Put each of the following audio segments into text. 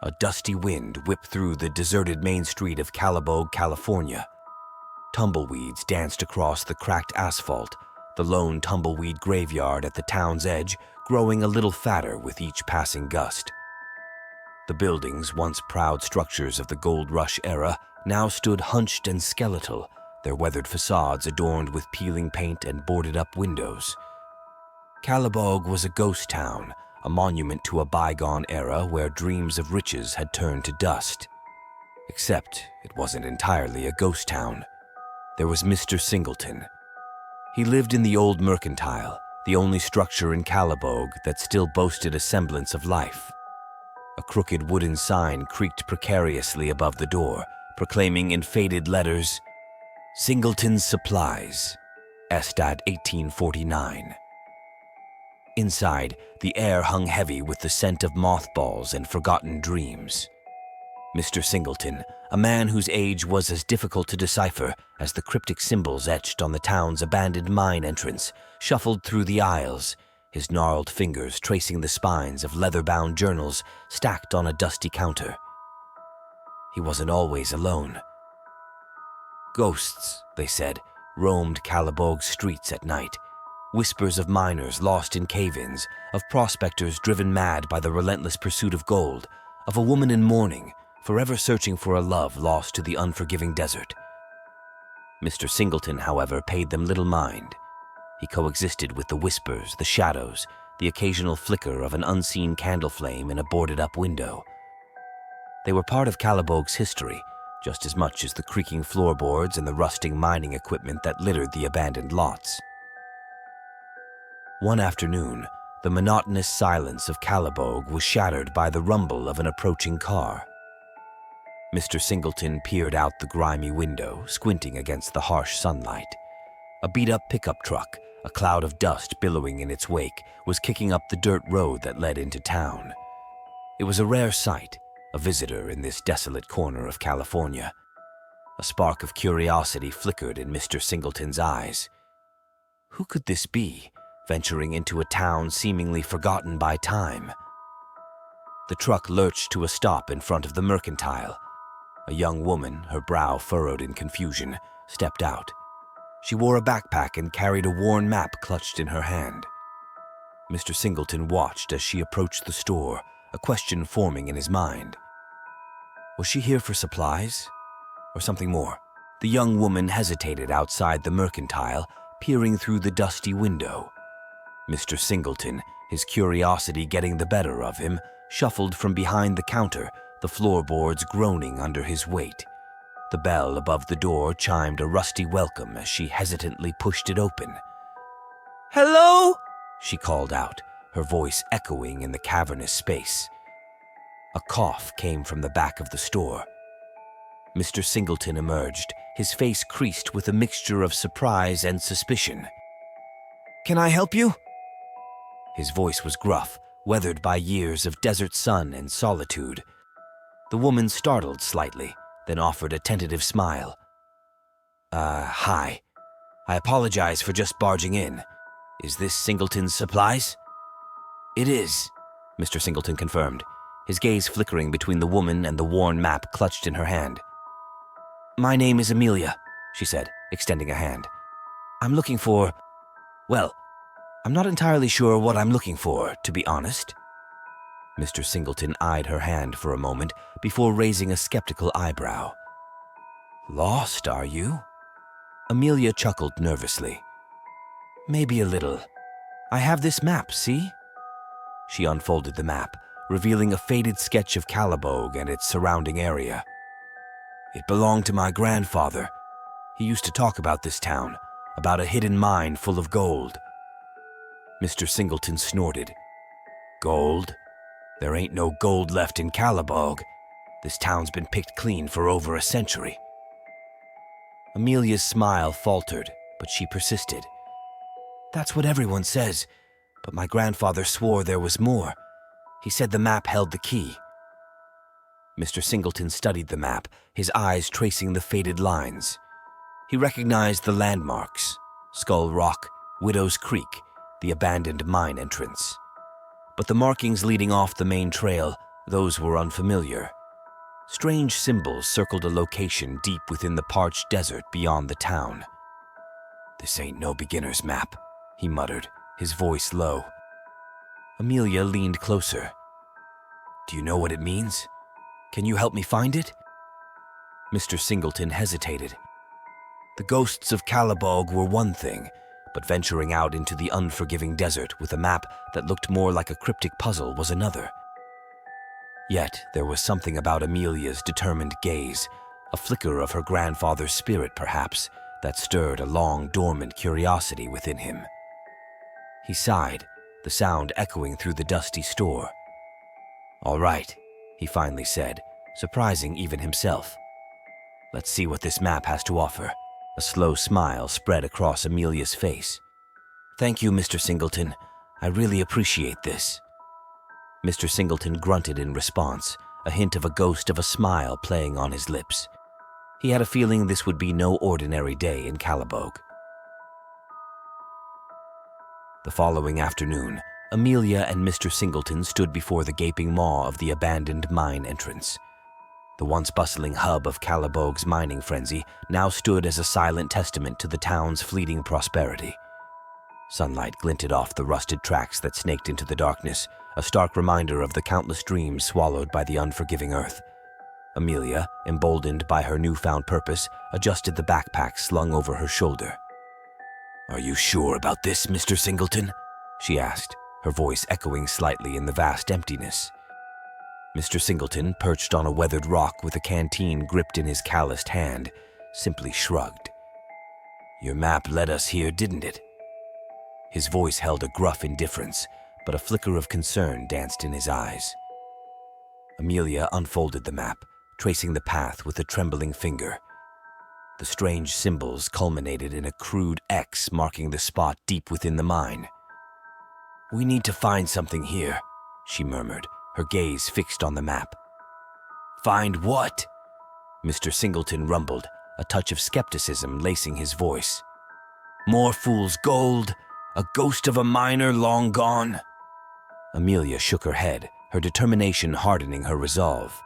A dusty wind whipped through the deserted main street of Calob, California. Tumbleweeds danced across the cracked asphalt, the lone tumbleweed graveyard at the town's edge growing a little fatter with each passing gust. The buildings, once proud structures of the gold rush era, now stood hunched and skeletal, their weathered facades adorned with peeling paint and boarded-up windows. Calob was a ghost town, a monument to a bygone era where dreams of riches had turned to dust. Except it wasn't entirely a ghost town. There was Mr. Singleton. He lived in the old mercantile, the only structure in Calob that still boasted a semblance of life. A crooked wooden sign creaked precariously above the door, proclaiming in faded letters, "Singleton's Supplies, Estat 1849. Inside, the air hung heavy with the scent of mothballs and forgotten dreams. Mr. Singleton, a man whose age was as difficult to decipher as the cryptic symbols etched on the town's abandoned mine entrance, shuffled through the aisles, his gnarled fingers tracing the spines of leather-bound journals stacked on a dusty counter. He wasn't always alone. Ghosts, they said, roamed Calobog's streets at night. Whispers of miners lost in cave-ins, of prospectors driven mad by the relentless pursuit of gold, of a woman in mourning, forever searching for a love lost to the unforgiving desert. Mr. Singleton, however, paid them little mind. He coexisted with the whispers, the shadows, the occasional flicker of an unseen candle flame in a boarded-up window. They were part of Calobog's history, just as much as the creaking floorboards and the rusting mining equipment that littered the abandoned lots. One afternoon, the monotonous silence of Calob was shattered by the rumble of an approaching car. Mr. Singleton peered out the grimy window, squinting against the harsh sunlight. A beat-up pickup truck, a cloud of dust billowing in its wake, was kicking up the dirt road that led into town. It was a rare sight, a visitor in this desolate corner of California. A spark of curiosity flickered in Mr. Singleton's eyes. Who could this be, venturing into a town seemingly forgotten by time? The truck lurched to a stop in front of the mercantile. A young woman, her brow furrowed in confusion, stepped out. She wore a backpack and carried a worn map clutched in her hand. Mr. Singleton watched as she approached the store, a question forming in his mind. Was she here for supplies? Or something more? The young woman hesitated outside the mercantile, peering through the dusty window. Mr. Singleton, his curiosity getting the better of him, shuffled from behind the counter, the floorboards groaning under his weight. The bell above the door chimed a rusty welcome as she hesitantly pushed it open. "Hello?" she called out, her voice echoing in the cavernous space. A cough came from the back of the store. Mr. Singleton emerged, his face creased with a mixture of surprise and suspicion. "Can I help you?" His voice was gruff, weathered by years of desert sun and solitude. The woman startled slightly, then offered a tentative smile. Hi. I apologize for just barging in. Is this Singleton's Supplies?" "It is," Mr. Singleton confirmed, his gaze flickering between the woman and the worn map clutched in her hand. "My name is Amelia," she said, extending a hand. "I'm looking for... well, I'm not entirely sure what I'm looking for, to be honest." Mr. Singleton eyed her hand for a moment before raising a skeptical eyebrow. "Lost, are you?" Amelia chuckled nervously. "Maybe a little. I have this map, see?" She unfolded the map, revealing a faded sketch of Calob and its surrounding area. "It belonged to my grandfather. He used to talk about this town, about a hidden mine full of gold." Mr. Singleton snorted. "Gold? There ain't no gold left in Calob. This town's been picked clean for over a century." Amelia's smile faltered, but she persisted. "That's what everyone says, but my grandfather swore there was more. He said the map held the key." Mr. Singleton studied the map, his eyes tracing the faded lines. He recognized the landmarks: Skull Rock, Widow's Creek, the abandoned mine entrance. But the markings leading off the main trail, Those were unfamiliar. Strange symbols circled a location deep within the parched desert beyond the town. "This ain't no beginner's map," he muttered, his voice low. Amelia leaned closer. "Do you know what it means? Can you help me find it?" Mr. Singleton hesitated. The ghosts of Calob were one thing, but venturing out into the unforgiving desert with a map that looked more like a cryptic puzzle was another. Yet there was something about Amelia's determined gaze, a flicker of her grandfather's spirit perhaps, that stirred a long dormant curiosity within him. He sighed, the sound echoing through the dusty store. "All right," he finally said, surprising even himself. "Let's see what this map has to offer." A slow smile spread across Amelia's face. "Thank you, Mr. Singleton. I really appreciate this." Mr. Singleton grunted in response, a hint of a ghost of a smile playing on his lips. He had a feeling this would be no ordinary day in Calob. The following afternoon, Amelia and Mr. Singleton stood before the gaping maw of the abandoned mine entrance. The once bustling hub of Calob's mining frenzy now stood as a silent testament to the town's fleeting prosperity. Sunlight glinted off the rusted tracks that snaked into the darkness, a stark reminder of the countless dreams swallowed by the unforgiving earth. Amelia, emboldened by her newfound purpose, adjusted the backpack slung over her shoulder. "Are you sure about this, Mr. Singleton?" she asked, her voice echoing slightly in the vast emptiness. Mr. Singleton, perched on a weathered rock with a canteen gripped in his calloused hand, simply shrugged. "Your map led us here, didn't it?" His voice held a gruff indifference, but a flicker of concern danced in his eyes. Amelia unfolded the map, tracing the path with a trembling finger. The strange symbols culminated in a crude X marking the spot deep within the mine. "We need to find something here," she murmured, her gaze fixed on the map. "Find what?" Mr. Singleton rumbled, a touch of skepticism lacing his voice. "More fool's gold? A ghost of a miner long gone?" Amelia shook her head, her determination hardening her resolve.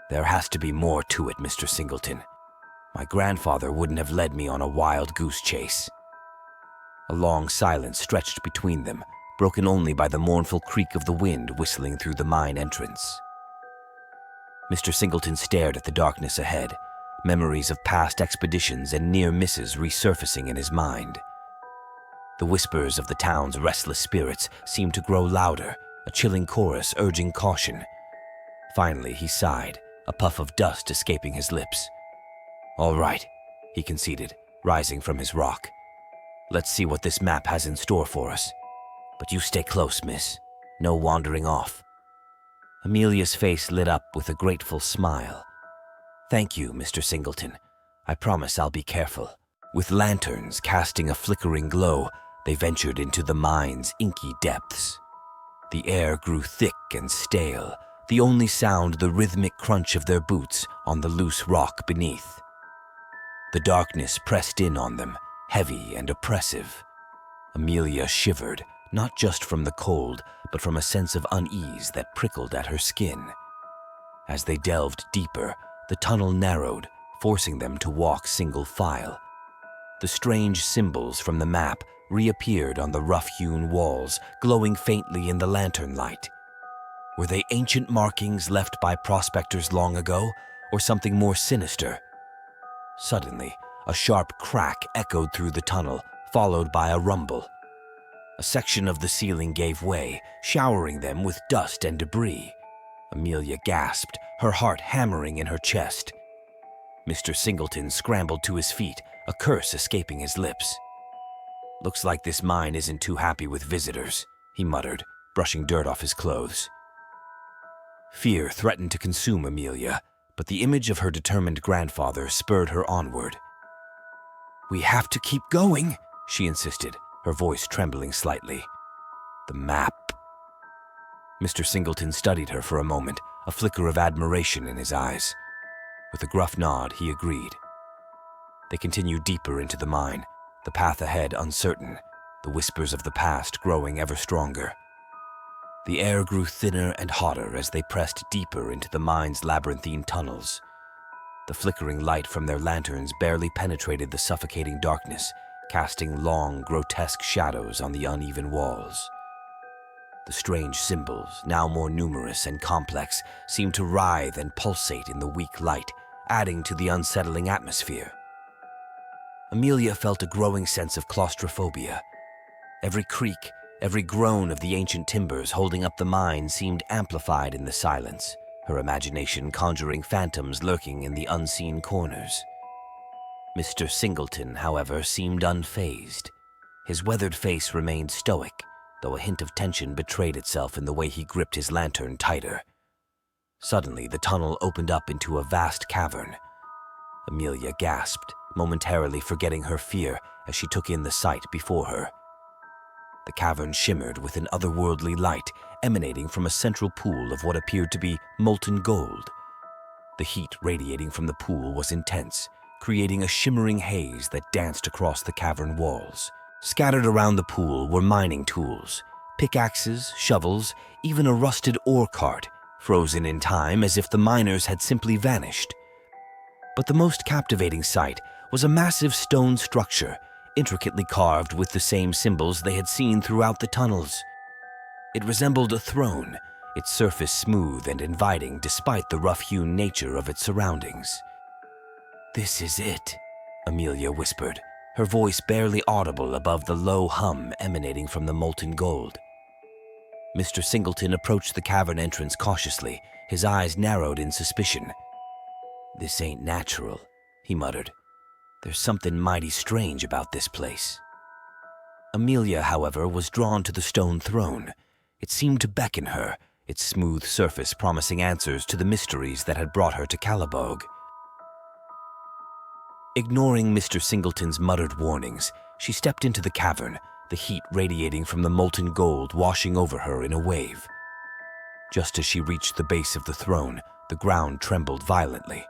"There has to be more to it, Mr. Singleton. My grandfather wouldn't have led me on a wild goose chase." A long silence stretched between them, broken only by the mournful creak of the wind whistling through the mine entrance. Mr. Singleton stared at the darkness ahead, memories of past expeditions and near misses resurfacing in his mind. The whispers of the town's restless spirits seemed to grow louder, a chilling chorus urging caution. Finally, he sighed, a puff of dust escaping his lips. "All right," he conceded, rising from his rock. "Let's see what this map has in store for us. But you stay close, miss. No wandering off." Amelia's face lit up with a grateful smile. "Thank you, Mr. Singleton. I promise I'll be careful." With lanterns casting a flickering glow, they ventured into the mine's inky depths. The air grew thick and stale, the only sound the rhythmic crunch of their boots on the loose rock beneath. The darkness pressed in on them, heavy and oppressive. Amelia shivered, not just from the cold, but from a sense of unease that prickled at her skin. As they delved deeper, the tunnel narrowed, forcing them to walk single file. The strange symbols from the map reappeared on the rough-hewn walls, glowing faintly in the lantern light. Were they ancient markings left by prospectors long ago, or something more sinister? Suddenly, a sharp crack echoed through the tunnel, followed by a rumble. A section of the ceiling gave way, showering them with dust and debris. Amelia gasped, her heart hammering in her chest. Mr. Singleton scrambled to his feet, a curse escaping his lips. "Looks like this mine isn't too happy with visitors," he muttered, brushing dirt off his clothes. Fear threatened to consume Amelia, but the image of her determined grandfather spurred her onward. "We have to keep going," she insisted, her voice trembling slightly. "The map." Mr. Singleton studied her for a moment, a flicker of admiration in his eyes. With a gruff nod, he agreed. They continued deeper into the mine, the path ahead uncertain, the whispers of the past growing ever stronger. The air grew thinner and hotter as they pressed deeper into the mine's labyrinthine tunnels. The flickering light from their lanterns barely penetrated the suffocating darkness, casting long, grotesque shadows on the uneven walls. The strange symbols, now more numerous and complex, seemed to writhe and pulsate in the weak light, adding to the unsettling atmosphere. Amelia felt a growing sense of claustrophobia. Every creak, every groan of the ancient timbers holding up the mine seemed amplified in the silence, her imagination conjuring phantoms lurking in the unseen corners. Mr. Singleton, however, seemed unfazed. His weathered face remained stoic, though a hint of tension betrayed itself in the way he gripped his lantern tighter. Suddenly, the tunnel opened up into a vast cavern. Amelia gasped, momentarily forgetting her fear as she took in the sight before her. The cavern shimmered with an otherworldly light emanating from a central pool of what appeared to be molten gold. The heat radiating from the pool was intense, creating a shimmering haze that danced across the cavern walls. Scattered around the pool were mining tools, pickaxes, shovels, even a rusted ore cart, frozen in time as if the miners had simply vanished. But the most captivating sight was a massive stone structure, intricately carved with the same symbols they had seen throughout the tunnels. It resembled a throne, its surface smooth and inviting despite the rough-hewn nature of its surroundings. "This is it," Amelia whispered, her voice barely audible above the low hum emanating from the molten gold. Mr. Singleton approached the cavern entrance cautiously, his eyes narrowed in suspicion. "This ain't natural," he muttered. "There's something mighty strange about this place." Amelia, however, was drawn to the stone throne. It seemed to beckon her, its smooth surface promising answers to the mysteries that had brought her to Calob. Ignoring Mr. Singleton's muttered warnings, she stepped into the cavern, the heat radiating from the molten gold washing over her in a wave. Just as she reached the base of the throne, the ground trembled violently.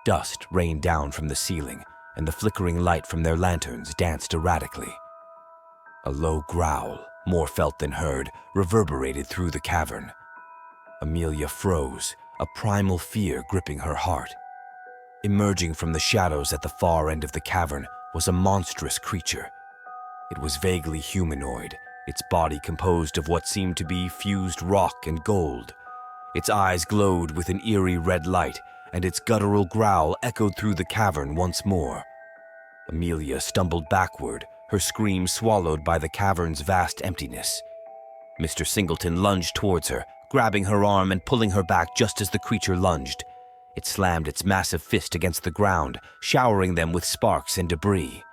Dust rained down from the ceiling, and the flickering light from their lanterns danced erratically. A low growl, more felt than heard, reverberated through the cavern. Amelia froze, a primal fear gripping her heart. Emerging from the shadows at the far end of the cavern was a monstrous creature. It was vaguely humanoid, its body composed of what seemed to be fused rock and gold. Its eyes glowed with an eerie red light, and its guttural growl echoed through the cavern once more. Amelia stumbled backward, her scream swallowed by the cavern's vast emptiness. Mr. Singleton lunged towards her, grabbing her arm and pulling her back just as the creature lunged. It slammed its massive fist against the ground, showering them with sparks and debris.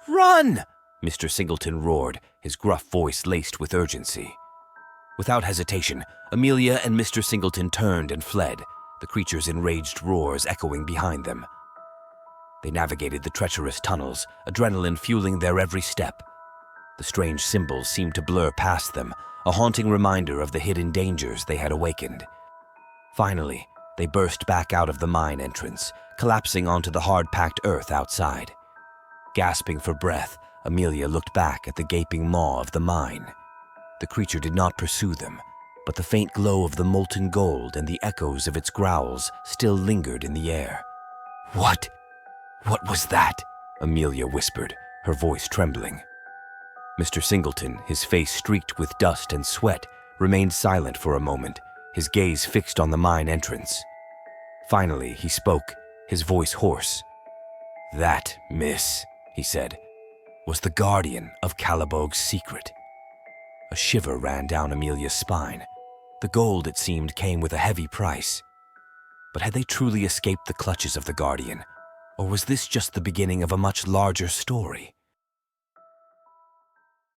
"Run!" Mr. Singleton roared, his gruff voice laced with urgency. Without hesitation, Amelia and Mr. Singleton turned and fled, the creature's enraged roars echoing behind them. They navigated the treacherous tunnels, adrenaline fueling their every step. The strange symbols seemed to blur past them, a haunting reminder of the hidden dangers they had awakened. Finally, they burst back out of the mine entrance, collapsing onto the hard-packed earth outside. Gasping for breath, Amelia looked back at the gaping maw of the mine. The creature did not pursue them, but the faint glow of the molten gold and the echoes of its growls still lingered in the air. What was that?" Amelia whispered, her voice trembling. Mr. Singleton, his face streaked with dust and sweat, remained silent for a moment, his gaze fixed on the mine entrance. Finally, he spoke, his voice hoarse. "That, miss," he said, "was the guardian of Calobog's secret." A shiver ran down Amelia's spine. The gold, it seemed, came with a heavy price. But had they truly escaped the clutches of the guardian, or was this just the beginning of a much larger story?